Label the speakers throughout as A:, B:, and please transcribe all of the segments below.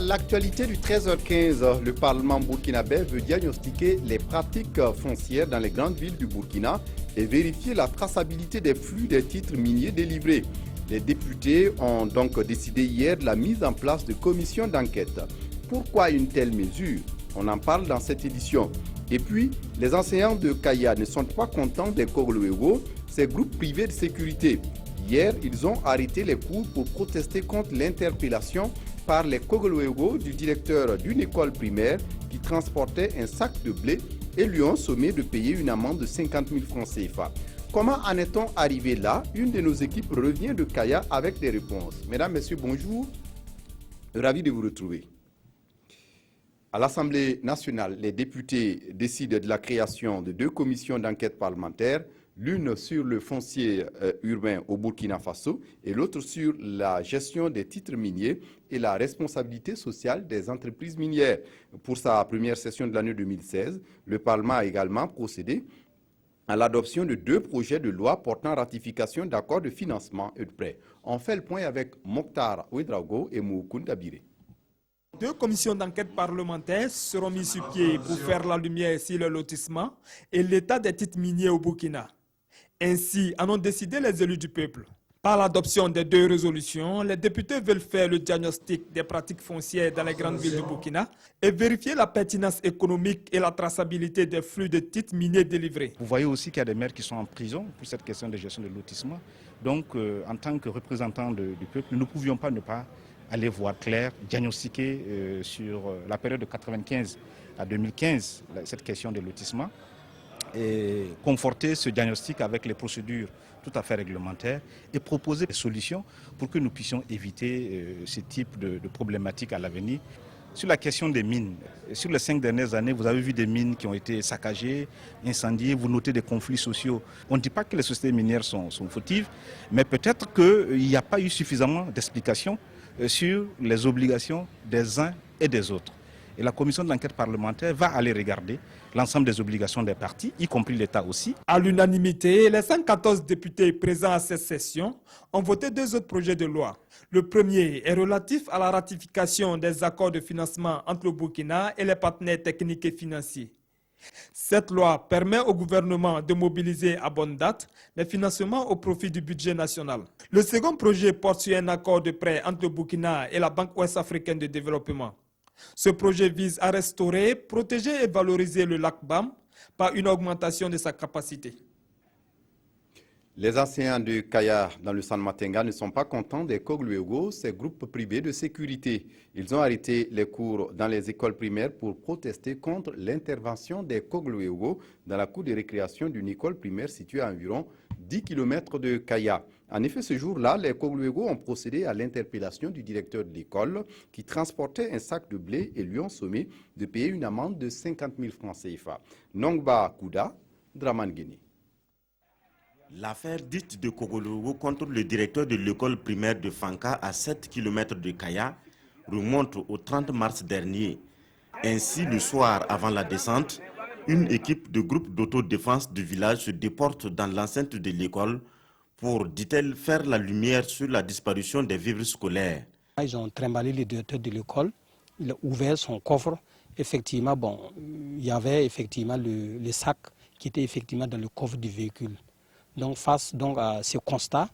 A: Dans l'actualité du 13h15, le Parlement burkinabé veut diagnostiquer les pratiques foncières dans les grandes villes du Burkina et vérifier la traçabilité des flux des titres miniers délivrés. Les députés ont donc décidé hier de la mise en place de commissions d'enquête. Pourquoi une telle mesure? On en parle dans cette édition. Et puis, les enseignants de Kaya ne sont pas contents des Kogloégo, ces groupes privés de sécurité. Hier, ils ont arrêté les cours pour protester contre l'interpellation par les Kogloégo du directeur d'une école primaire qui transportait un sac de blé et lui ont sommé de payer une amende de 50 000 francs CFA. Comment en est-on arrivé là? Une de nos équipes revient de Kaya avec des réponses. Mesdames, Messieurs, bonjour. Ravi de vous retrouver. À l'Assemblée nationale, les députés décident de la création de 2 commissions d'enquête parlementaire, l'une sur le foncier urbain au Burkina Faso et l'autre sur la gestion des titres miniers et la responsabilité sociale des entreprises minières. Pour sa première session de l'année 2016, le Parlement a également procédé à l'adoption de 2 projets de loi portant ratification d'accords de financement et de prêts. On fait le point avec Mokhtar Ouedraogo et Moukoun Dabiré.
B: 2 commissions d'enquête parlementaires seront mises sur pied pour faire la lumière sur le lotissement et l'état des titres miniers au Burkina. Ainsi en ont décidé les élus du peuple. Par l'adoption des 2 résolutions, les députés veulent faire le diagnostic des pratiques foncières dans les grandes villes du Burkina et vérifier la pertinence économique et la traçabilité des flux de titres miniers délivrés.
C: Vous voyez aussi qu'il y a des maires qui sont en prison pour cette question de gestion de lotissement. Donc, en tant que représentants du peuple, nous ne pouvions pas ne pas aller voir clair, diagnostiquer sur la période de 1995 à 2015 cette question de lotissement et conforter ce diagnostic avec les procédures tout à fait réglementaires et proposer des solutions pour que nous puissions éviter ce type de problématiques à l'avenir. Sur la question des mines, sur les 5 dernières années, vous avez vu des mines qui ont été saccagées, incendiées, vous notez des conflits sociaux. On ne dit pas que les sociétés minières sont fautives, mais peut-être qu'il n'y a pas eu suffisamment d'explications sur les obligations des uns et des autres. Et la commission d'enquête parlementaire va aller regarder l'ensemble des obligations des partis, y compris l'État aussi.
B: À l'unanimité, les 114 députés présents à cette session ont voté 2 autres projets de loi. Le premier est relatif à la ratification des accords de financement entre le Burkina et les partenaires techniques et financiers. Cette loi permet au gouvernement de mobiliser à bonne date les financements au profit du budget national. Le second projet porte sur un accord de prêt entre le Burkina et la Banque ouest-africaine de développement. Ce projet vise à restaurer, protéger et valoriser le lac Bam par une augmentation de sa capacité.
A: Les enseignants de Kaya dans le San Matenga ne sont pas contents des Kogloégo, ces groupes privés de sécurité. Ils ont arrêté les cours dans les écoles primaires pour protester contre l'intervention des Kogloégo dans la cour de récréation d'une école primaire située à environ 10 km de Kaya. En effet, ce jour-là, les Kogloégo ont procédé à l'interpellation du directeur de l'école qui transportait un sac de blé et lui ont sommé de payer une amende de 50 000 francs CFA. Nongba Kouda, Draman Guéné.
D: L'affaire dite de Kogloégo contre le directeur de l'école primaire de Fanka à 7 km de Kaya remonte au 30 mars dernier. Ainsi, le soir avant la descente, une équipe de groupe d'autodéfense du village se déporte dans l'enceinte de l'école pour, dit-elle, faire la lumière sur la disparition des vivres scolaires.
E: Ils ont trimballé le directeur de l'école, il a ouvert son coffre. Effectivement, il y avait effectivement le sac qui était effectivement dans le coffre du véhicule. Donc face à ce constat,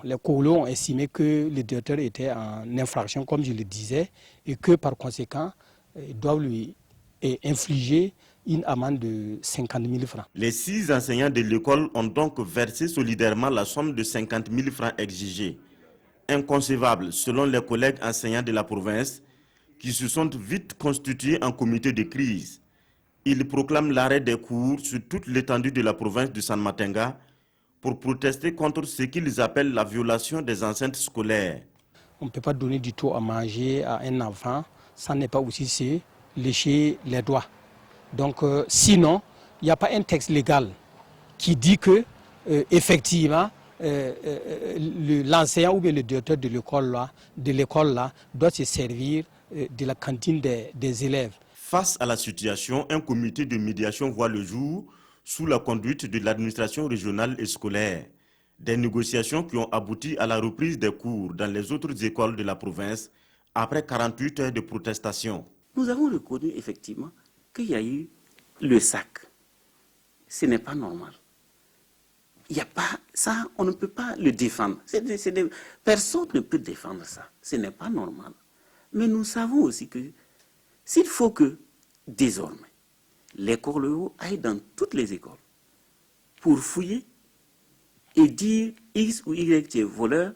E: les Koglo ont estimé que le directeur était en infraction, comme je le disais, et que par conséquent, ils doivent lui infliger une amende de 50 000 francs.
D: Les 6 enseignants de l'école ont donc versé solidairement la somme de 50 000 francs exigée. Inconcevable selon les collègues enseignants de la province qui se sont vite constitués en comité de crise. Ils proclament l'arrêt des cours sur toute l'étendue de la province du San Matenga pour protester contre ce qu'ils appellent la violation des enceintes scolaires.
E: On ne peut pas donner du tout à manger à un enfant, ça n'est pas aussi se lécher les doigts. Donc sinon, il n'y a pas un texte légal qui dit que effectivement l'enseignant ou bien le directeur de l'école là doit se servir de la cantine des élèves.
D: Face à la situation, un comité de médiation voit le jour sous la conduite de l'administration régionale et scolaire. Des négociations qui ont abouti à la reprise des cours dans les autres écoles de la province Après 48 heures de protestation,
F: nous avons reconnu effectivement qu'il y a eu le sac. Ce n'est pas normal. Il n'y a pas ça, on ne peut pas le défendre. Personne ne peut défendre ça. Ce n'est pas normal. Mais nous savons aussi que s'il faut que désormais les corleaux aillent dans toutes les écoles pour fouiller et dire X ou Y qui est voleur,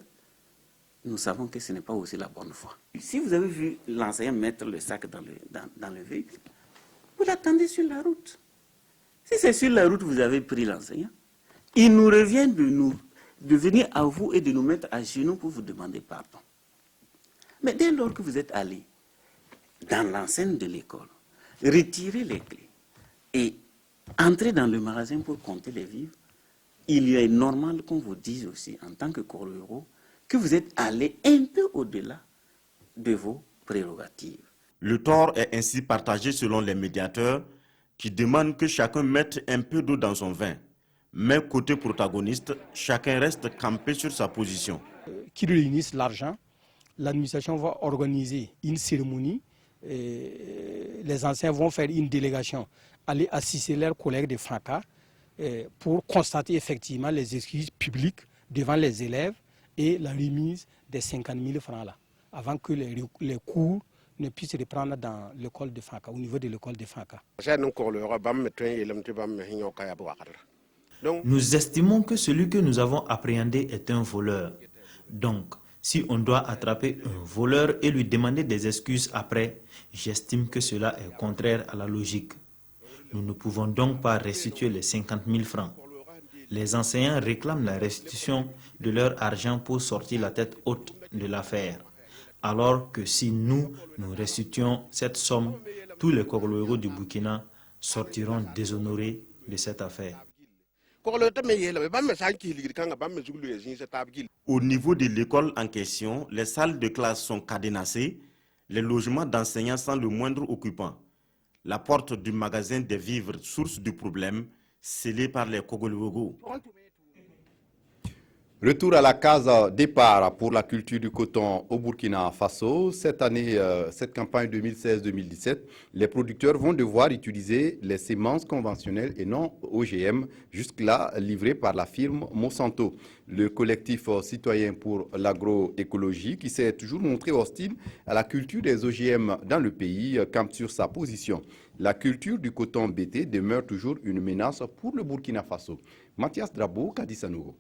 F: nous savons que ce n'est pas aussi la bonne foi. Si vous avez vu l'enseignant mettre le sac dans le véhicule, vous l'attendez sur la route. Si c'est sur la route que vous avez pris l'enseignant, il nous revient de venir à vous et de nous mettre à genoux pour vous demander pardon. Mais dès lors que vous êtes allé dans l'enceinte de l'école, retirer les clés et entrer dans le magasin pour compter les vivres, il est normal qu'on vous dise aussi, en tant que corleau, que vous êtes allé un peu au-delà de vos prérogatives.
D: le tort est ainsi partagé selon les médiateurs qui demandent que chacun mette un peu d'eau dans son vin. Mais côté protagoniste, chacun reste campé sur sa position.
E: Qui réunissent l'argent, l'administration va organiser une cérémonie, les anciens vont faire une délégation, aller assister leurs collègues de FRACA pour constater effectivement les excuses publiques devant les élèves et la remise des 50 000 francs là, avant que les cours ne puissent reprendre dans l'école de FRACA, au niveau de l'école de FRACA.
G: Nous estimons que celui que nous avons appréhendé est un voleur. Donc, si on doit attraper un voleur et lui demander des excuses après, j'estime que cela est contraire à la logique. Nous ne pouvons donc pas restituer les 50 000 francs. Les enseignants réclament la restitution de leur argent pour sortir la tête haute de l'affaire. Alors que si nous restituons cette somme, tous les corleaux du Burkina sortiront déshonorés de cette affaire.
D: Au niveau de l'école en question, les salles de classe sont cadenassées, les logements d'enseignants sans le moindre occupant. La porte du magasin des vivres, source du problème, scellée par les Kogolwogo.
A: Retour à la case départ pour la culture du coton au Burkina Faso. Cette année, cette campagne 2016-2017, les producteurs vont devoir utiliser les semences conventionnelles et non OGM, jusque-là livrées par la firme Monsanto. Le collectif citoyen pour l'agroécologie, qui s'est toujours montré hostile à la culture des OGM dans le pays, campe sur sa position. La culture du coton BT demeure toujours une menace pour le Burkina Faso. Mathias Drabo, Kadisanogo.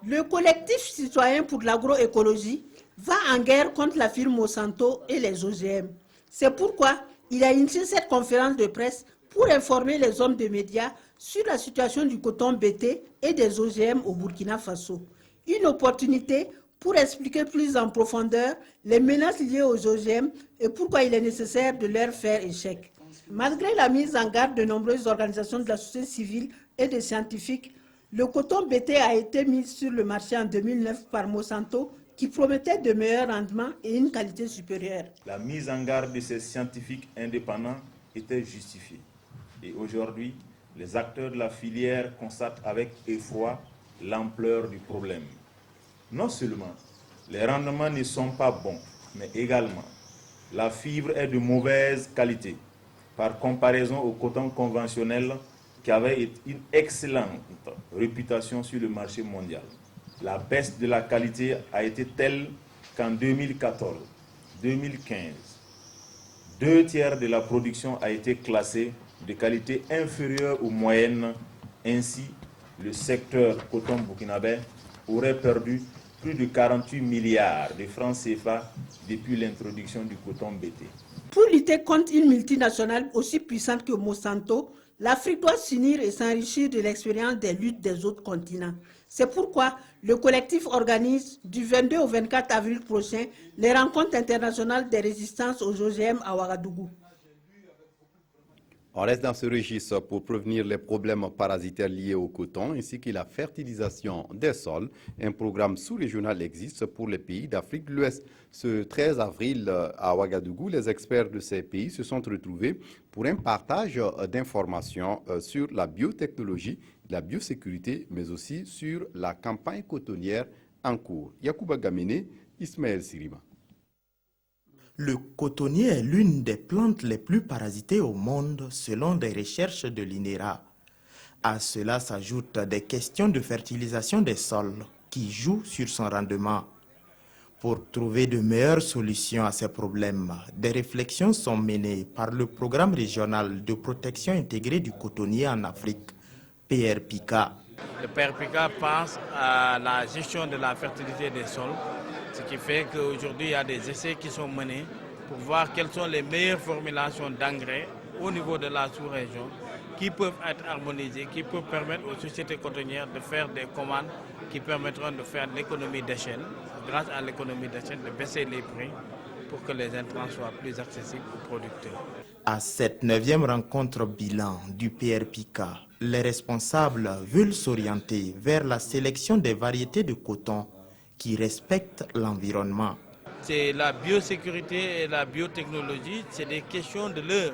H: Le collectif citoyen pour l'agroécologie va en guerre contre la firme Monsanto et les OGM. C'est pourquoi il a initié cette conférence de presse pour informer les hommes de médias sur la situation du coton BT et des OGM au Burkina Faso. Une opportunité pour expliquer plus en profondeur les menaces liées aux OGM et pourquoi il est nécessaire de leur faire échec. Malgré la mise en garde de nombreuses organisations de la société civile et des scientifiques, le coton BT a été mis sur le marché en 2009 par Monsanto qui promettait de meilleurs rendements et une qualité supérieure.
I: La mise en garde de ces scientifiques indépendants était justifiée. Et aujourd'hui, les acteurs de la filière constatent avec effroi l'ampleur du problème. Non seulement les rendements ne sont pas bons, mais également la fibre est de mauvaise qualité par comparaison au coton conventionnel qui avait une excellente réputation sur le marché mondial. La baisse de la qualité a été telle qu'en 2014, 2015, 2/3 de la production a été classée de qualité inférieure aux moyennes. Ainsi, le secteur coton burkinabé aurait perdu plus de 48 milliards de francs CFA depuis l'introduction du coton BT.
H: Pour lutter contre une multinationale aussi puissante que Monsanto, l'Afrique doit s'unir et s'enrichir de l'expérience des luttes des autres continents. C'est pourquoi le collectif organise du 22 au 24 avril prochain les rencontres internationales des résistances aux OGM à Ouagadougou.
A: On reste dans ce registre pour prévenir les problèmes parasitaires liés au coton ainsi que la fertilisation des sols. Un programme sous-régional existe pour les pays d'Afrique de l'Ouest. Ce 13 avril à Ouagadougou, les experts de ces pays se sont retrouvés pour un partage d'informations sur la biotechnologie, la biosécurité, mais aussi sur la campagne cotonnière en cours. Yacouba Gamene Ismaël Sirima.
J: Le cotonnier est l'une des plantes les plus parasitées au monde selon des recherches de l'INERA. À cela s'ajoutent des questions de fertilisation des sols qui jouent sur son rendement. Pour trouver de meilleures solutions à ces problèmes, des réflexions sont menées par le Programme régional de protection intégrée du cotonnier en Afrique, PRPICA.
K: Le PRPICA pense à la gestion de la fertilité des sols, ce qui fait qu'aujourd'hui il y a des essais qui sont menés pour voir quelles sont les meilleures formulations d'engrais au niveau de la sous-région qui peuvent être harmonisées, qui peuvent permettre aux sociétés cotonnières de faire des commandes qui permettront de faire l'économie d'échelle, grâce à l'économie d'échelle, de baisser les prix pour que les intrants soient plus accessibles aux producteurs.
J: À cette 9e rencontre bilan du PRPICA, les responsables veulent s'orienter vers la sélection des variétés de coton qui respectent l'environnement.
K: C'est la biosécurité et la biotechnologie, c'est des questions de l'heure.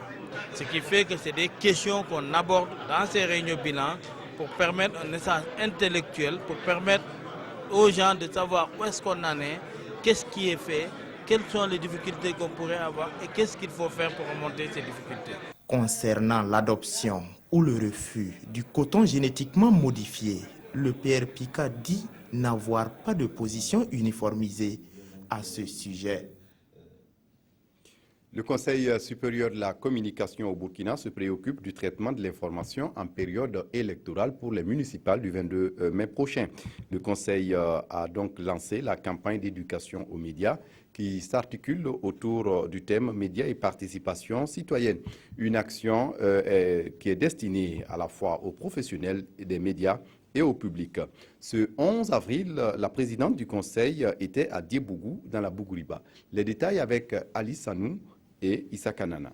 K: Ce qui fait que c'est des questions qu'on aborde dans ces réunions bilan pour permettre un échange intellectuel, pour permettre aux gens de savoir où est-ce qu'on en est, qu'est-ce qui est fait, quelles sont les difficultés qu'on pourrait avoir et qu'est-ce qu'il faut faire pour remonter ces difficultés.
J: Concernant l'adoption ou le refus du coton génétiquement modifié, le PRPICA dit n'avoir pas de position uniformisée à ce sujet.
A: Le Conseil supérieur de la communication au Burkina se préoccupe du traitement de l'information en période électorale pour les municipales du 22 mai prochain. Le Conseil a donc lancé la campagne d'éducation aux médias qui s'articule autour du thème médias et participation citoyenne. Une action qui est destinée à la fois aux professionnels des médias et au public. Ce 11 avril, la présidente du Conseil était à Diebougou, dans la Bougouriba. Les détails avec Ali Sanou et Issa Kanana.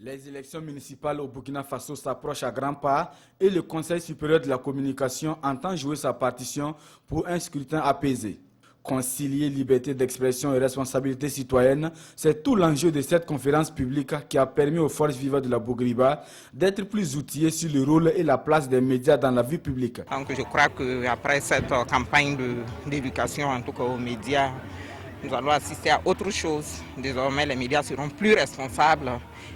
L: Les élections municipales au Burkina Faso s'approchent à grands pas et le Conseil supérieur de la communication entend jouer sa partition pour un scrutin apaisé. Concilier liberté d'expression et responsabilité citoyenne, c'est tout l'enjeu de cette conférence publique qui a permis aux forces vives de la Bougouriba d'être plus outillées sur le rôle et la place des médias dans la vie publique.
M: Donc je crois qu'après cette campagne d'éducation, en tout cas aux médias, nous allons assister à autre chose. Désormais, les médias seront plus responsables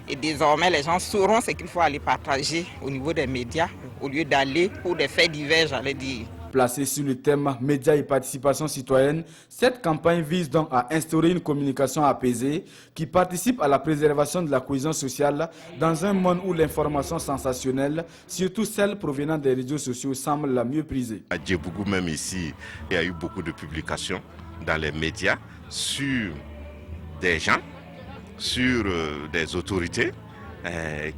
M: et désormais, les gens sauront ce qu'il faut aller partager au niveau des médias au lieu d'aller pour des faits divers, j'allais dire.
L: Placée sur le thème médias et participation citoyenne, cette campagne vise donc à instaurer une communication apaisée qui participe à la préservation de la cohésion sociale dans un monde où l'information sensationnelle, surtout celle provenant des réseaux sociaux, semble la mieux prisée.
N: À Diebougou, même ici, il y a eu beaucoup de publications dans les médias sur des gens, sur des autorités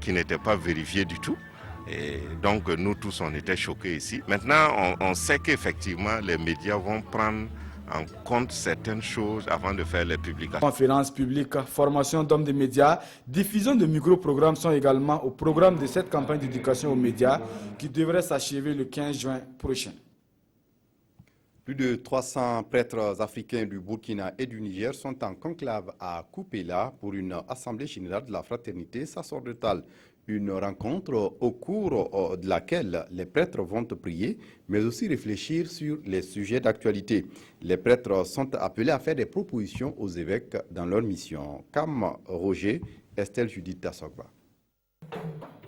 N: qui n'étaient pas vérifiées du tout. Et donc nous tous on était choqués ici. Maintenant on sait qu'effectivement les médias vont prendre en compte certaines choses avant de faire les publications.
L: Conférences publiques, formation d'hommes des médias, diffusion de micro-programmes sont également au programme de cette campagne d'éducation aux médias qui devrait s'achever le 15 juin prochain.
A: Plus de 300 prêtres africains du Burkina et du Niger sont en conclave à Koupéla pour une assemblée générale de la fraternité sacerdotale. Une rencontre au cours de laquelle les prêtres vont prier, mais aussi réfléchir sur les sujets d'actualité. Les prêtres sont appelés à faire des propositions aux évêques dans leur mission. Cam Roger, Estelle Judith Tassogba.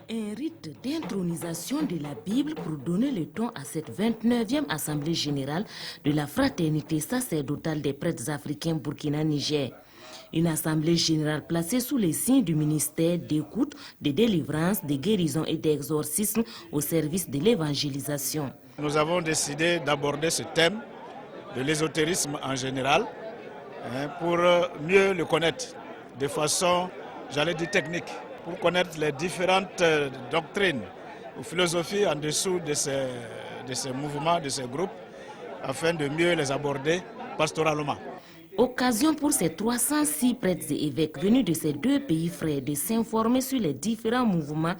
O: Un rite d'intronisation de la Bible pour donner le ton à cette 29e Assemblée générale de la fraternité sacerdotale des prêtres africains Burkina-Niger. Une assemblée générale placée sous les signes du ministère d'écoute, de délivrance, de guérison et d'exorcisme au service de l'évangélisation.
P: Nous avons décidé d'aborder ce thème de l'ésotérisme en général pour mieux le connaître de façon, j'allais dire technique, pour connaître les différentes doctrines ou philosophies en dessous de ces mouvements, de ces groupes, afin de mieux les aborder pastoralement.
O: Occasion pour ces 306 prêtres et évêques venus de ces deux pays frères de s'informer sur les différents mouvements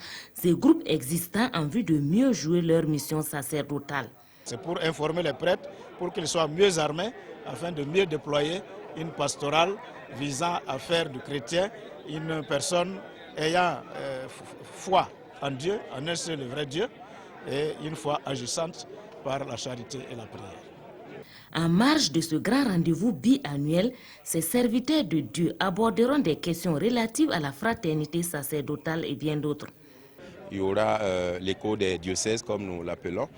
O: et groupes existants en vue de mieux jouer leur mission sacerdotale.
P: C'est pour informer les prêtres, pour qu'ils soient mieux armés, afin de mieux déployer une pastorale visant à faire du chrétien une personne ayant foi en Dieu, en un seul et vrai Dieu, et une foi agissante par la charité et la prière.
O: En marge de ce grand rendez-vous biannuel, ces serviteurs de Dieu aborderont des questions relatives à la fraternité sacerdotale et bien d'autres.
Q: Il y aura l'écho des diocèses, comme nous l'appelons,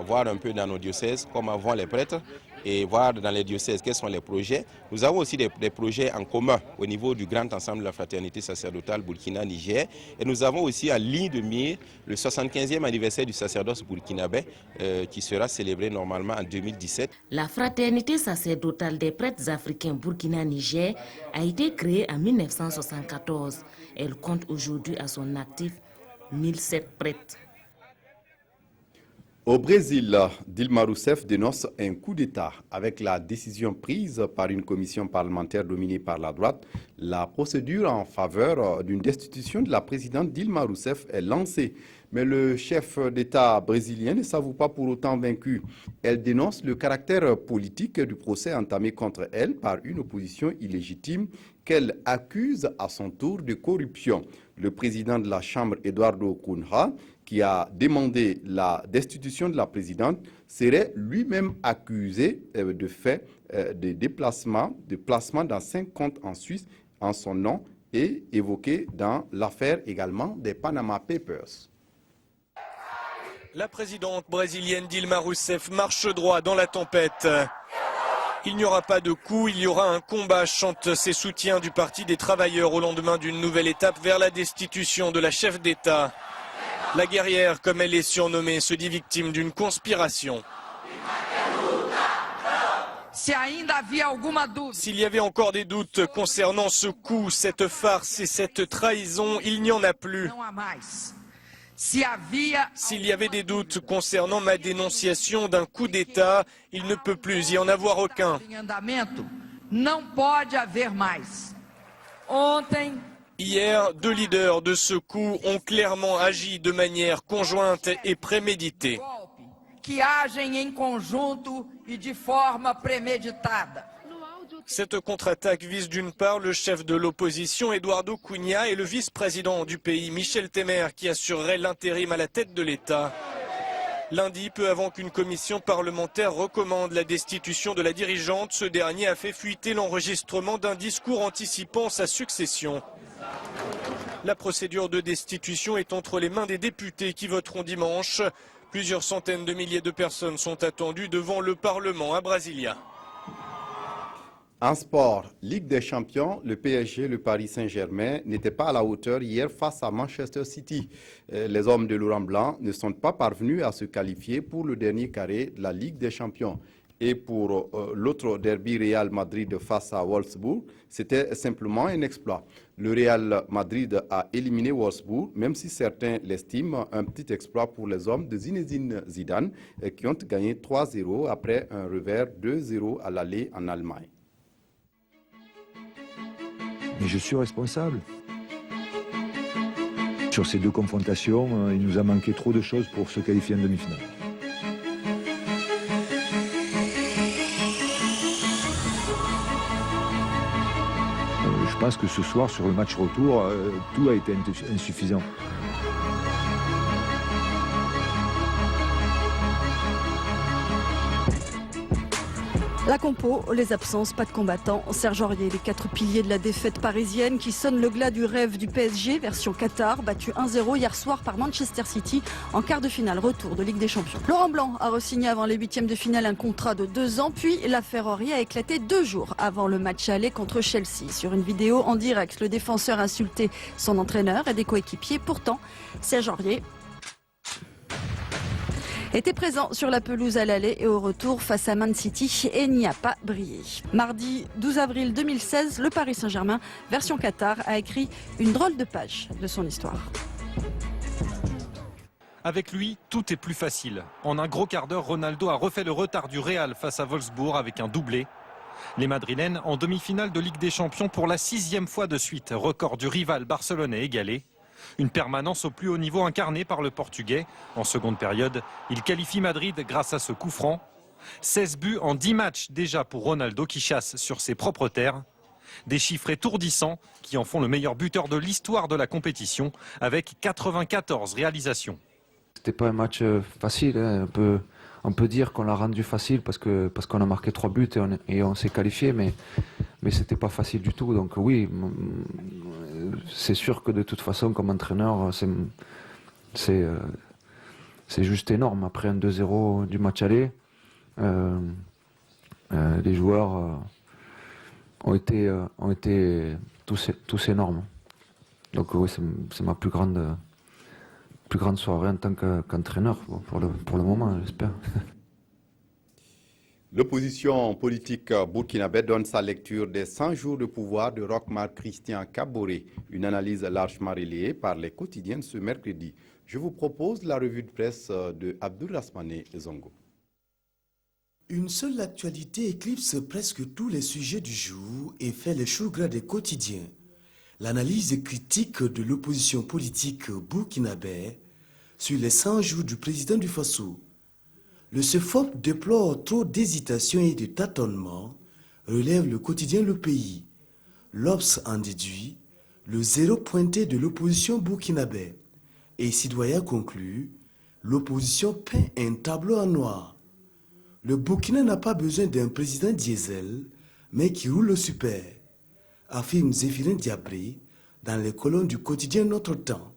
Q: voir un peu dans nos diocèses comment vont les prêtres et voir dans les diocèses quels sont les projets. Nous avons aussi des projets en commun au niveau du grand ensemble de la fraternité sacerdotale Burkina-Niger. Et nous avons aussi en ligne de mire le 75e anniversaire du sacerdoce burkinabé qui sera célébré normalement en 2017.
O: La fraternité sacerdotale des prêtres africains Burkina-Niger a été créée en 1974. Elle compte aujourd'hui à son actif 1007 prêtres.
A: Au Brésil, Dilma Rousseff dénonce un coup d'État. Avec la décision prise par une commission parlementaire dominée par la droite, la procédure en faveur d'une destitution de la présidente Dilma Rousseff est lancée. Mais le chef d'État brésilien ne s'avoue pas pour autant vaincu. Elle dénonce le caractère politique du procès entamé contre elle par une opposition illégitime qu'elle accuse à son tour de corruption. Le président de la Chambre, Eduardo Cunha, qui a demandé la destitution de la présidente, serait lui-même accusé de fait de placement dans 5 comptes en Suisse en son nom et évoqué dans l'affaire également des Panama Papers.
R: La présidente brésilienne Dilma Rousseff marche droit dans la tempête. Il n'y aura pas de coup, il y aura un combat, chantent ses soutiens du Parti des travailleurs au lendemain d'une nouvelle étape vers la destitution de la chef d'État. La guerrière, comme elle est surnommée, se dit victime d'une conspiration. S'il y avait encore des doutes concernant ce coup, cette farce et cette trahison, il n'y en a plus. S'il y avait des doutes concernant ma dénonciation d'un coup d'État, il ne peut plus y en avoir aucun. Hier, 2 leaders de ce coup ont clairement agi de manière conjointe et préméditée. Cette contre-attaque vise d'une part le chef de l'opposition, Eduardo Cunha, et le vice-président du pays, Michel Temer, qui assurerait l'intérim à la tête de l'État. Lundi, peu avant qu'une commission parlementaire recommande la destitution de la dirigeante, ce dernier a fait fuiter l'enregistrement d'un discours anticipant sa succession. La procédure de destitution est entre les mains des députés qui voteront dimanche. Plusieurs centaines de milliers de personnes sont attendues devant le Parlement à Brasilia.
A: En sport, Ligue des Champions, le PSG, le Paris Saint-Germain n'étaient pas à la hauteur hier face à Manchester City. Les hommes de Laurent Blanc ne sont pas parvenus à se qualifier pour le dernier carré de la Ligue des Champions. Et pour l'autre derby Real Madrid face à Wolfsburg, c'était simplement un exploit. Le Real Madrid a éliminé Wolfsburg, même si certains l'estiment un petit exploit pour les hommes de Zinedine Zidane, qui ont gagné 3-0 après un revers 2-0 à l'aller en Allemagne.
S: Mais je suis responsable. Sur ces 2 confrontations, il nous a manqué trop de choses pour se qualifier en demi-finale. Je pense que ce soir, sur le match retour, tout a été insuffisant.
T: La compo, les absences, pas de combattants. Serge Aurier, les 4 piliers de la défaite parisienne qui sonne le glas du rêve du PSG, version Qatar, battu 1-0 hier soir par Manchester City en quart de finale retour de Ligue des Champions. Laurent Blanc a re-signé avant les 8e de finale un contrat de 2 ans, puis l'affaire Aurier a éclaté 2 jours avant le match aller contre Chelsea. Sur une vidéo en direct, le défenseur a insulté son entraîneur et des coéquipiers. Pourtant, Serge Aurier était présent sur la pelouse à l'aller et au retour face à Man City et n'y a pas brillé. Mardi 12 avril 2016, le Paris Saint-Germain, version Qatar, a écrit une drôle de page de son histoire.
U: Avec lui, tout est plus facile. En un gros quart d'heure, Ronaldo a refait le retard du Real face à Wolfsburg avec un doublé. Les Madrilènes en demi-finale de Ligue des Champions pour la 6e fois de suite, record du rival barcelonais égalé. Une permanence au plus haut niveau incarnée par le Portugais. En seconde période, il qualifie Madrid grâce à ce coup franc. 16 buts en 10 matchs déjà pour Ronaldo qui chasse sur ses propres terres. Des chiffres étourdissants qui en font le meilleur buteur de l'histoire de la compétition avec 94 réalisations.
V: C'était pas un match facile, hein,
C: on peut dire qu'on l'a rendu facile parce qu'on a marqué 3 buts et on s'est qualifié, mais c'était pas facile du tout. Donc oui, c'est sûr que de toute façon, comme entraîneur, c'est juste énorme. Après un 2-0 du match aller, les joueurs ont été tous énormes. Donc oui, c'est ma plus grande soirée en tant qu'entraîneur pour le moment, j'espère.
A: L'opposition politique burkinabé donne sa lecture des 100 jours de pouvoir de Rochmar Christian Kaboré, une analyse largement relayée par les quotidiens ce mercredi. Je vous propose la revue de presse de Abdourahmane Zongo.
V: Une seule actualité éclipse presque tous les sujets du jour et fait le chou gras des quotidiens. L'analyse critique de l'opposition politique burkinabé sur les 100 jours du président du Faso. Le CEFOP déplore trop d'hésitation et de tâtonnement, relève le quotidien Le Pays. L'Obs en déduit le zéro pointé de l'opposition burkinabé. Et Citoyen conclut, l'opposition peint un tableau en noir. Le Burkina n'a pas besoin d'un président diesel, mais qui roule le super, affirme Zéphirin Diabré dans les colonnes du quotidien Notre Temps.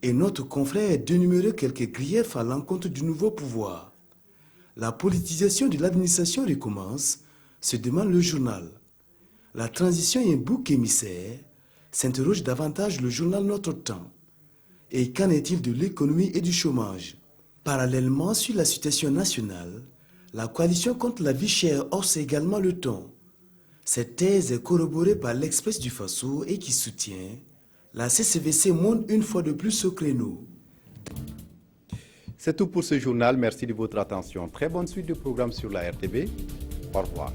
V: Et notre confrère dénumère quelques griefs à l'encontre du nouveau pouvoir. La politisation de l'administration recommence, se demande le journal. La transition est un bouc émissaire, s'interroge davantage le journal Notre Temps. Et qu'en est-il de l'économie et du chômage? Parallèlement, sur la situation nationale, la coalition contre la vie chère hausse également le ton. Cette thèse est corroborée par l'Express du Faso et qui soutient la CCVC monte une fois de plus au créneau.
A: C'est tout pour ce journal. Merci de votre attention. Très bonne suite de programmes sur la RTB. Au revoir.